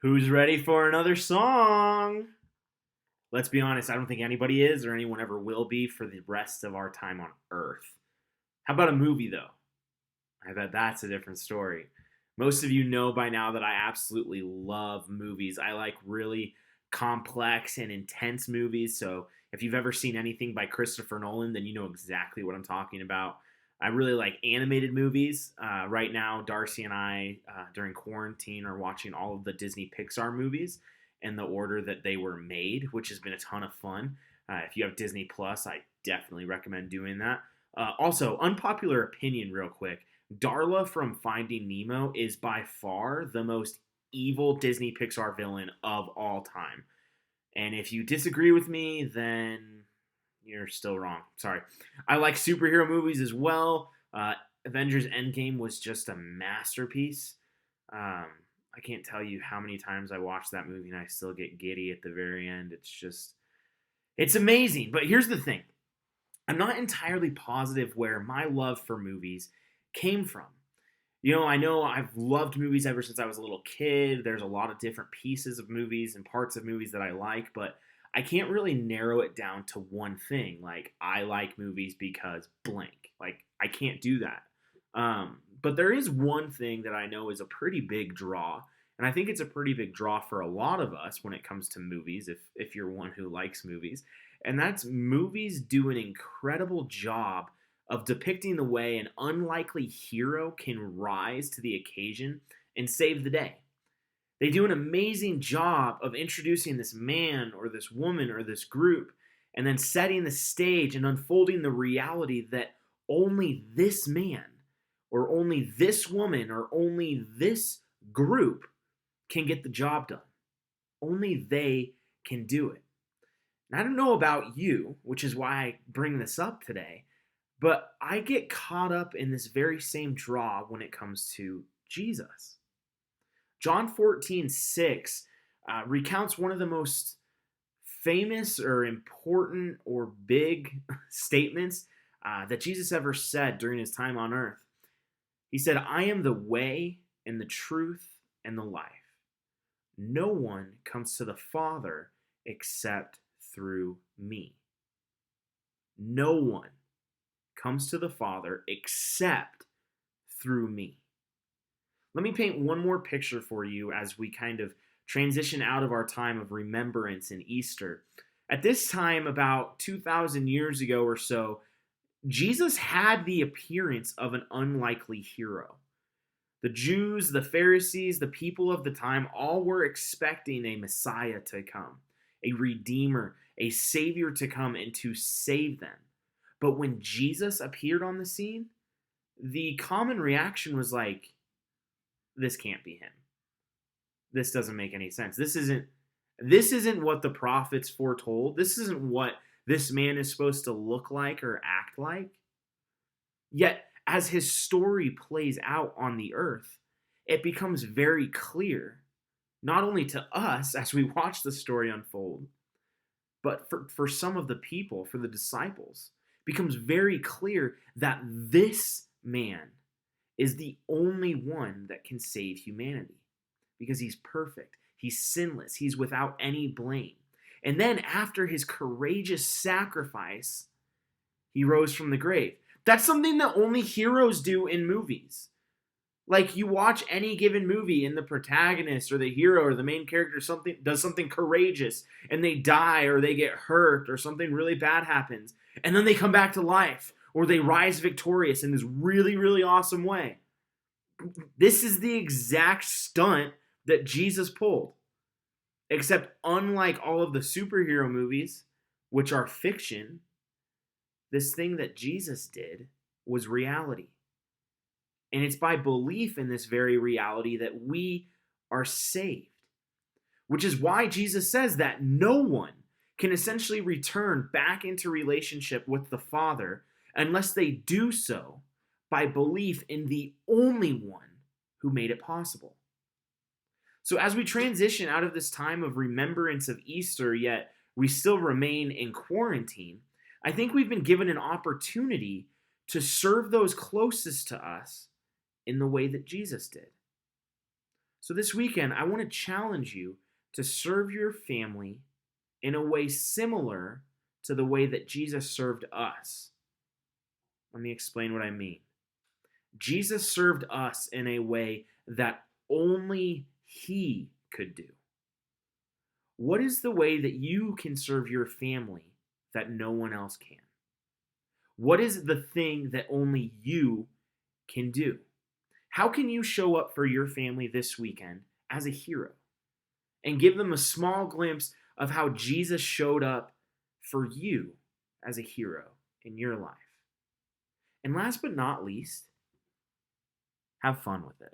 Who's ready for another song? Let's be honest, I don't think anybody is or anyone ever will be for the rest of our time on Earth. How about a movie, though? I bet that's a different story. Most of you know by now that I absolutely love movies. I like really complex and intense movies. So if you've ever seen anything by Christopher Nolan, then you know exactly what I'm talking about. I really like animated movies. Right now, Darcy and I, during quarantine, are watching all of the Disney Pixar movies in the order that they were made, which has been a ton of fun. If you have Disney Plus, I definitely recommend doing that. Also, unpopular opinion, real quick. Darla from Finding Nemo is by far the most evil Disney Pixar villain of all time. And if you disagree with me, then you're still wrong. Sorry. I like superhero movies as well. Avengers Endgame was just a masterpiece. I can't tell you how many times I watched that movie and I still get giddy at the very end. It's amazing. But here's the thing, I'm not entirely positive where my love for movies came from. I know I've loved movies ever since I was a little kid. There's a lot of different pieces of movies and parts of movies that I like, but I can't really narrow it down to one thing. Like, I like movies because blank. Like, I can't do that. But there is one thing that I know is a pretty big draw, and I think it's a pretty big draw for a lot of us when it comes to movies, if you're one who likes movies, and that's movies do an incredible job of depicting the way an unlikely hero can rise to the occasion and save the day. They do an amazing job of introducing this man or this woman or this group and then setting the stage and unfolding the reality that only this man or only this woman or only this group can get the job done. Only they can do it. And I don't know about you, which is why I bring this up today, but I get caught up in this very same draw when it comes to Jesus. John 14:6 recounts one of the most famous or important or big statements that Jesus ever said during his time on earth. He said, "I am the way and the truth and the life. No one comes to the Father except through me." No one comes to the Father except through me. Let me paint one more picture for you as we kind of transition out of our time of remembrance in Easter. At this time, about 2,000 years ago or so, Jesus had the appearance of an unlikely hero. The Jews, the Pharisees, the people of the time all were expecting a Messiah to come, a Redeemer, a Savior to come and to save them. But when Jesus appeared on the scene, the common reaction was like, this can't be him. This doesn't make any sense. This isn't what the prophets foretold. This isn't what this man is supposed to look like or act like. Yet, as his story plays out on the earth, it becomes very clear, not only to us as we watch the story unfold, but for some of the people, for the disciples, it becomes very clear that this man is the only one that can save humanity because he's perfect, he's sinless, he's without any blame. And then after his courageous sacrifice, he rose from the grave. That's something that only heroes do in movies. Like, you watch any given movie and the protagonist or the hero or the main character does something courageous and they die or they get hurt or something really bad happens, and then they come back to life or they rise victorious in this really, really awesome way. This is the exact stunt that Jesus pulled. Except unlike all of the superhero movies, which are fiction, this thing that Jesus did was reality. And it's by belief in this very reality that we are saved. Which is why Jesus says that no one can essentially return back into relationship with the Father unless they do so by belief in the only one who made it possible. So as we transition out of this time of remembrance of Easter, yet we still remain in quarantine, I think we've been given an opportunity to serve those closest to us in the way that Jesus did. So this weekend, I want to challenge you to serve your family in a way similar to the way that Jesus served us. Let me explain what I mean. Jesus served us in a way that only He could do. What is the way that you can serve your family that no one else can? What is the thing that only you can do? How can you show up for your family this weekend as a hero and give them a small glimpse of how Jesus showed up for you as a hero in your life? And last but not least, have fun with it.